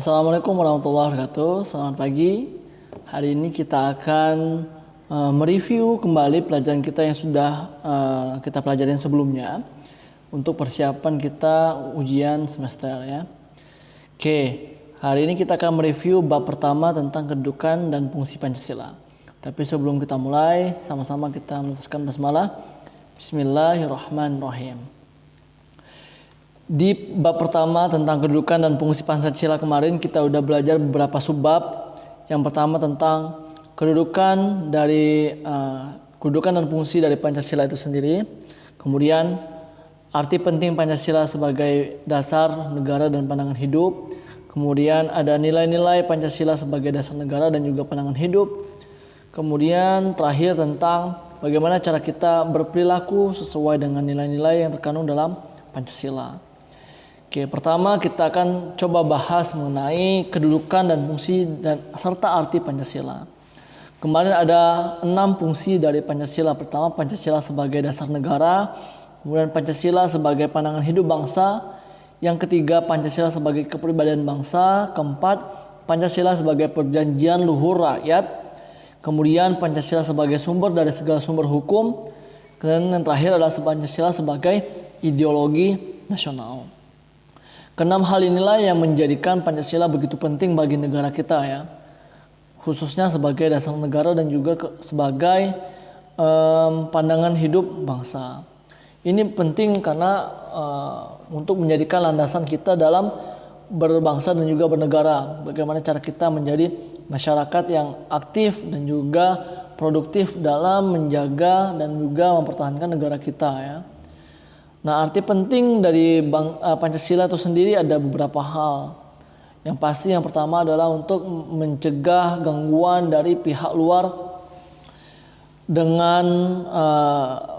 Assalamualaikum warahmatullahi wabarakatuh. Selamat pagi. Hari ini kita akan mereview kembali pelajaran kita yang sudah kita pelajarin sebelumnya untuk persiapan kita ujian semester ya. Oke, hari ini kita akan mereview bab pertama tentang kedudukan dan fungsi Pancasila. Tapi sebelum kita mulai, sama-sama kita melafazkan basmalah. Bismillahirrahmanirrahim. Di bab pertama tentang kedudukan dan fungsi Pancasila kemarin kita udah belajar beberapa subbab. Yang pertama tentang kedudukan dan fungsi dari Pancasila itu sendiri. Kemudian arti penting Pancasila sebagai dasar negara dan pandangan hidup. Kemudian ada nilai-nilai Pancasila sebagai dasar negara dan juga pandangan hidup. Kemudian terakhir tentang bagaimana cara kita berperilaku sesuai dengan nilai-nilai yang terkandung dalam Pancasila. Oke, pertama kita akan coba bahas mengenai kedudukan dan fungsi dan serta arti Pancasila. Kemarin ada 6 fungsi dari Pancasila. Pertama, Pancasila sebagai dasar negara. Kemudian Pancasila sebagai pandangan hidup bangsa. Yang ketiga, Pancasila sebagai kepribadian bangsa. Keempat, Pancasila sebagai perjanjian luhur rakyat. Kemudian Pancasila sebagai sumber dari segala sumber hukum. Dan yang terakhir adalah Pancasila sebagai ideologi nasional. Keenam hal inilah yang menjadikan Pancasila begitu penting bagi negara kita ya, khususnya sebagai dasar negara dan juga sebagai pandangan hidup bangsa. Ini penting karena untuk menjadikan landasan kita dalam berbangsa dan juga bernegara. Bagaimana cara kita menjadi masyarakat yang aktif dan juga produktif dalam menjaga dan juga mempertahankan negara kita ya. Nah, arti penting dari Pancasila itu sendiri ada beberapa hal. Yang pasti yang pertama adalah untuk mencegah gangguan dari pihak luar dengan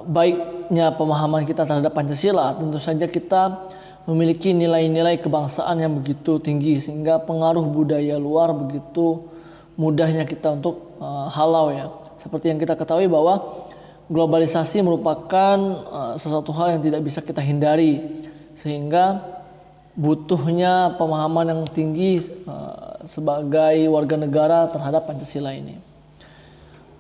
baiknya pemahaman kita terhadap Pancasila. Tentu saja kita memiliki nilai-nilai kebangsaan yang begitu tinggi sehingga pengaruh budaya luar begitu mudahnya kita untuk halau ya. Seperti yang kita ketahui bahwa globalisasi merupakan sesuatu hal yang tidak bisa kita hindari, sehingga butuhnya pemahaman yang tinggi sebagai warga negara terhadap Pancasila ini.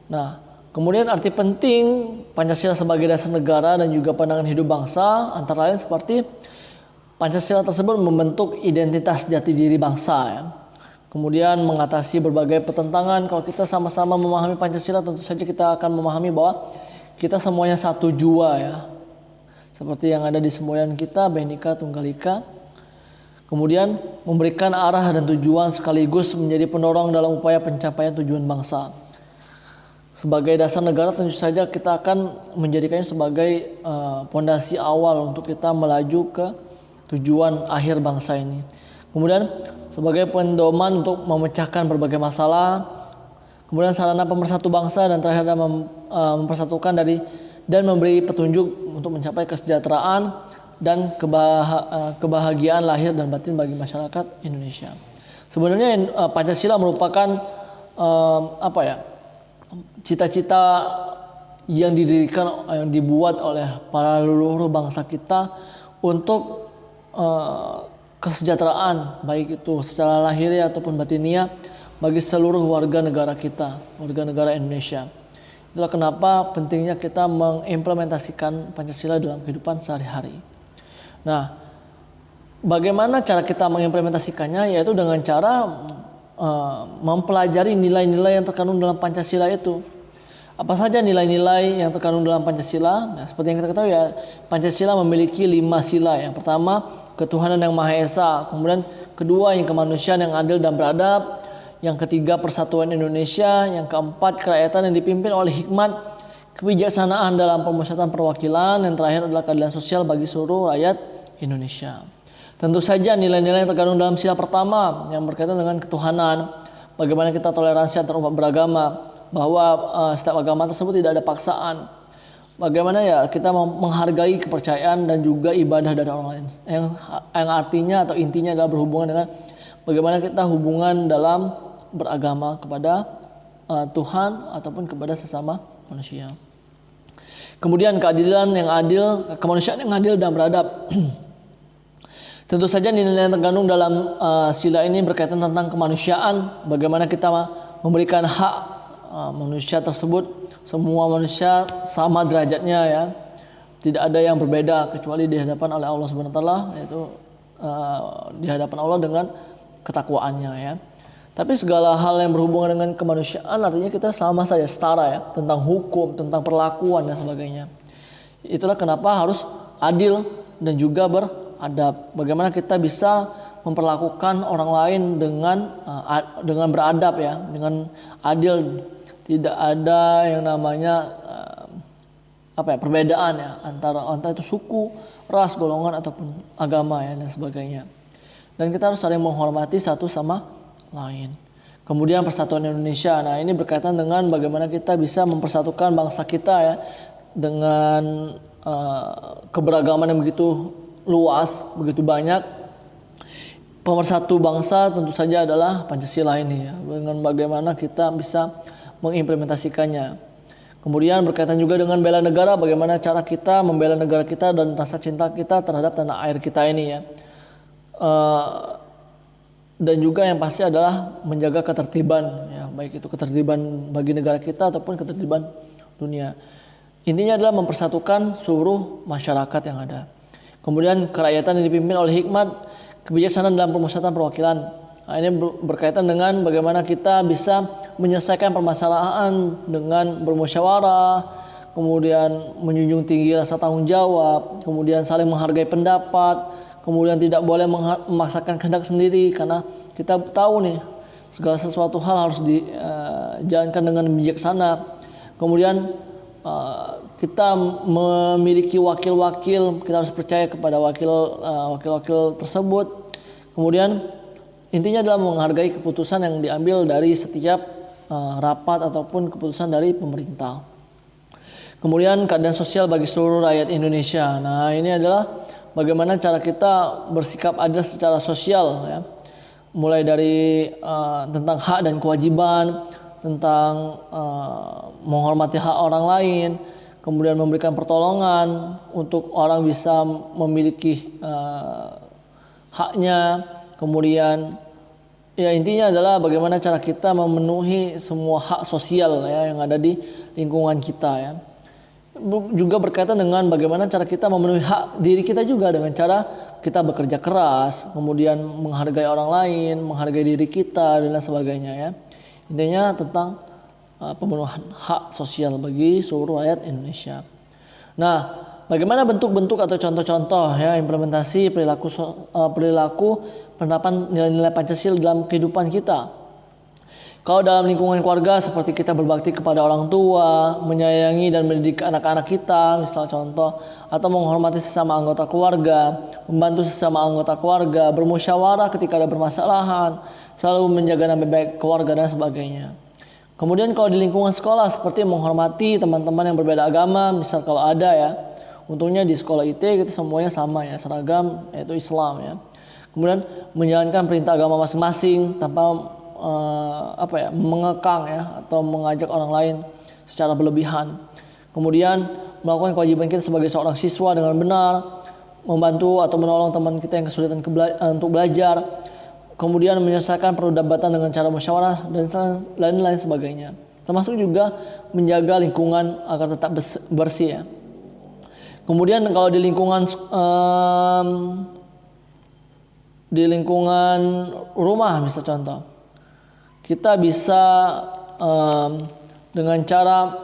Nah, kemudian arti penting Pancasila sebagai dasar negara dan juga pandangan hidup bangsa antara lain seperti Pancasila tersebut membentuk identitas jati diri bangsa ya. Kemudian mengatasi berbagai pertentangan. Kalau kita sama-sama memahami Pancasila, tentu saja kita akan memahami bahwa kita semuanya satu jua ya. Seperti yang ada di semboyan kita, Bhinneka Tunggal Ika. Kemudian memberikan arah dan tujuan sekaligus menjadi pendorong dalam upaya pencapaian tujuan bangsa. Sebagai dasar negara tentu saja kita akan menjadikannya sebagai pondasi awal untuk kita melaju ke tujuan akhir bangsa ini. Kemudian sebagai pendoman untuk memecahkan berbagai masalah. Kemudian sarana pemersatu bangsa dan terakhir mempersatukan dan memberi petunjuk untuk mencapai kesejahteraan dan kebahagiaan lahir dan batin bagi masyarakat Indonesia. Sebenarnya Pancasila merupakan cita-cita yang yang dibuat oleh para leluhur bangsa kita untuk kesejahteraan baik itu secara lahiriah ataupun batiniah bagi seluruh warga negara kita, warga negara Indonesia. Itulah kenapa pentingnya kita mengimplementasikan Pancasila dalam kehidupan sehari-hari. Nah, bagaimana cara kita mengimplementasikannya? Yaitu dengan cara mempelajari nilai-nilai yang terkandung dalam Pancasila itu. Apa saja nilai-nilai yang terkandung dalam Pancasila? Nah, seperti yang kita ketahui ya, Pancasila memiliki 5 sila. Yang pertama, ketuhanan yang Maha Esa. Kemudian kedua, yang kemanusiaan yang adil dan beradab. Yang ketiga, persatuan Indonesia. Yang keempat, kerakyatan yang dipimpin oleh hikmat kebijaksanaan dalam pemusatan perwakilan. Yang terakhir adalah keadilan sosial bagi seluruh rakyat Indonesia. Tentu saja nilai-nilai yang terkandung dalam sila pertama yang berkaitan dengan ketuhanan. Bagaimana kita toleransi antar umat beragama, bahwa setiap agama tersebut tidak ada paksaan. Bagaimana ya kita menghargai kepercayaan dan juga ibadah dari orang lain. Yang artinya atau intinya adalah berhubungan dengan bagaimana kita hubungan dalam beragama kepada Tuhan ataupun kepada sesama manusia. Kemudian keadilan yang adil, kemanusiaan yang adil dan beradab. Tentu saja nilai yang terkandung dalam sila ini berkaitan tentang kemanusiaan, bagaimana kita memberikan hak manusia tersebut, semua manusia sama derajatnya ya, tidak ada yang berbeda kecuali di hadapan oleh Allah Subhanahu wa taala, yaitu di hadapan Allah dengan ketakwaannya ya. Tapi segala hal yang berhubungan dengan kemanusiaan artinya kita sama saja, setara ya, tentang hukum, tentang perlakuan dan sebagainya. Itulah kenapa harus adil dan juga beradab. Bagaimana kita bisa memperlakukan orang lain dengan beradab ya, dengan adil, tidak ada yang namanya perbedaan ya antara itu suku, ras, golongan ataupun agama ya dan sebagainya. Dan kita harus saling menghormati satu sama lain. Kemudian persatuan Indonesia. Nah, ini berkaitan dengan bagaimana kita bisa mempersatukan bangsa kita ya dengan keberagaman yang begitu luas, begitu banyak. Pemersatu bangsa tentu saja adalah Pancasila ini ya, dengan bagaimana kita bisa mengimplementasikannya. Kemudian berkaitan juga dengan bela negara, bagaimana cara kita membela negara kita dan rasa cinta kita terhadap tanah air kita ini ya. Dan juga yang pasti adalah menjaga ketertiban ya, baik itu ketertiban bagi negara kita ataupun ketertiban dunia. Intinya adalah mempersatukan seluruh masyarakat yang ada. Kemudian kerakyatan yang dipimpin oleh hikmat, kebijaksanaan dalam pemusatan perwakilan. Nah, ini berkaitan dengan bagaimana kita bisa menyelesaikan permasalahan dengan bermusyawarah, kemudian menjunjung tinggi rasa tanggung jawab, kemudian saling menghargai pendapat, kemudian tidak boleh memaksakan kehendak sendiri, karena kita tahu nih segala sesuatu hal harus dijalankan dengan bijaksana. Kemudian kita memiliki wakil-wakil, kita harus percaya kepada wakil-wakil tersebut. Kemudian intinya adalah menghargai keputusan yang diambil dari setiap rapat ataupun keputusan dari pemerintah. Kemudian keadaan sosial bagi seluruh rakyat Indonesia. Nah, ini adalah bagaimana cara kita bersikap adil secara sosial ya. Mulai dari tentang hak dan kewajiban, tentang menghormati hak orang lain, kemudian memberikan pertolongan untuk orang bisa memiliki haknya. Kemudian ya intinya adalah bagaimana cara kita memenuhi semua hak sosial ya yang ada di lingkungan kita ya. Juga berkaitan dengan bagaimana cara kita memenuhi hak diri kita juga dengan cara kita bekerja keras, kemudian menghargai orang lain, menghargai diri kita dan lain sebagainya ya. Intinya tentang pemenuhan hak sosial bagi seluruh rakyat Indonesia. Nah, bagaimana bentuk-bentuk atau contoh-contoh ya implementasi perilaku penerapan nilai-nilai Pancasila dalam kehidupan kita? Kalau dalam lingkungan keluarga seperti kita berbakti kepada orang tua, menyayangi dan mendidik anak-anak kita, misal contoh, atau menghormati sesama anggota keluarga, membantu sesama anggota keluarga, bermusyawarah ketika ada permasalahan, selalu menjaga nama baik keluarga dan sebagainya. Kemudian kalau di lingkungan sekolah seperti menghormati teman-teman yang berbeda agama, misal kalau ada ya. Untungnya di sekolah IT kita semuanya sama ya, seragam yaitu Islam ya. Kemudian menjalankan perintah agama masing-masing tanpa mengekang ya atau mengajak orang lain secara berlebihan. Kemudian melakukan kewajiban kita sebagai seorang siswa dengan benar, membantu atau menolong teman kita yang kesulitan untuk belajar. Kemudian menyelesaikan perdebatan dengan cara musyawarah dan lain-lain sebagainya. Termasuk juga menjaga lingkungan agar tetap bersih ya. Kemudian kalau di lingkungan rumah misal contoh, kita bisa dengan cara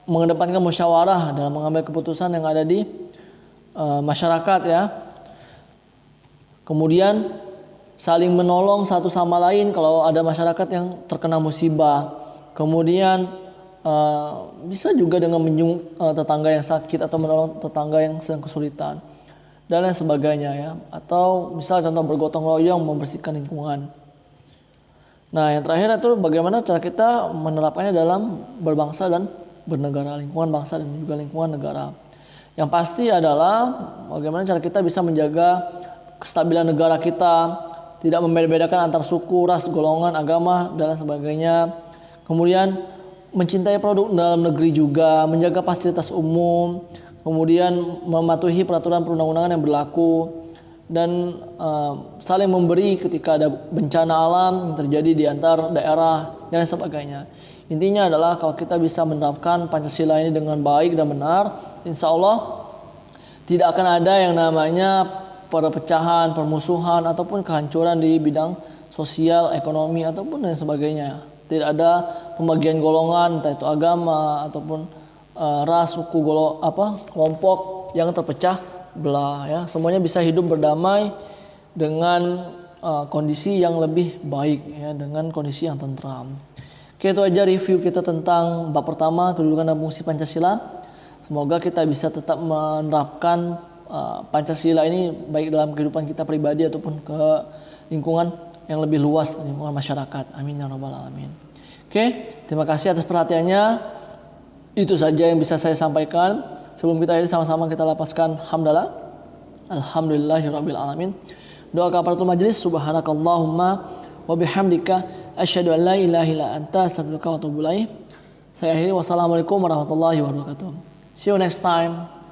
mengedepankan musyawarah dalam mengambil keputusan yang ada di masyarakat ya. Kemudian saling menolong satu sama lain kalau ada masyarakat yang terkena musibah. Kemudian bisa juga dengan menjenguk tetangga yang sakit atau menolong tetangga yang sedang kesulitan dan lain sebagainya ya. Atau misal contoh bergotong royong membersihkan lingkungan. Nah, yang terakhir itu bagaimana cara kita menerapkannya dalam berbangsa dan bernegara, lingkungan bangsa dan juga lingkungan negara. Yang pasti adalah bagaimana cara kita bisa menjaga kestabilan negara kita, tidak membeda-bedakan antar suku, ras, golongan, agama, dan lain sebagainya. Kemudian mencintai produk dalam negeri juga, menjaga fasilitas umum, kemudian mematuhi peraturan perundang-undangan yang berlaku, dan saling memberi ketika ada bencana alam yang terjadi di antar daerah dan sebagainya. Intinya adalah kalau kita bisa menerapkan Pancasila ini dengan baik dan benar, insya Allah tidak akan ada yang namanya perpecahan, permusuhan ataupun kehancuran di bidang sosial, ekonomi ataupun dan sebagainya. Tidak ada pembagian golongan, entah itu agama ataupun ras, suku, kelompok yang terpecah belah ya. Semuanya bisa hidup berdamai dengan kondisi yang lebih baik ya, dengan kondisi yang tentram. Oke, itu aja review kita tentang bab pertama, kedudukan dan fungsi Pancasila. Semoga kita bisa tetap menerapkan Pancasila ini baik dalam kehidupan kita pribadi ataupun ke lingkungan yang lebih luas, lingkungan masyarakat. Amin ya rabbal alamin. Oke, terima kasih atas perhatiannya. Itu saja yang bisa saya sampaikan. Sebelum kita akhiri, sama-sama kita lapaskan hamdalah. Alhamdulillahirabbil alamin. Doa kafaratul majelis. Subhanakallahumma wa bihamdika asyhadu an la ilaha illa anta astaghfiruka wa atubu ilaik. Saya akhiri, wassalamualaikum warahmatullahi wabarakatuh. See you next time.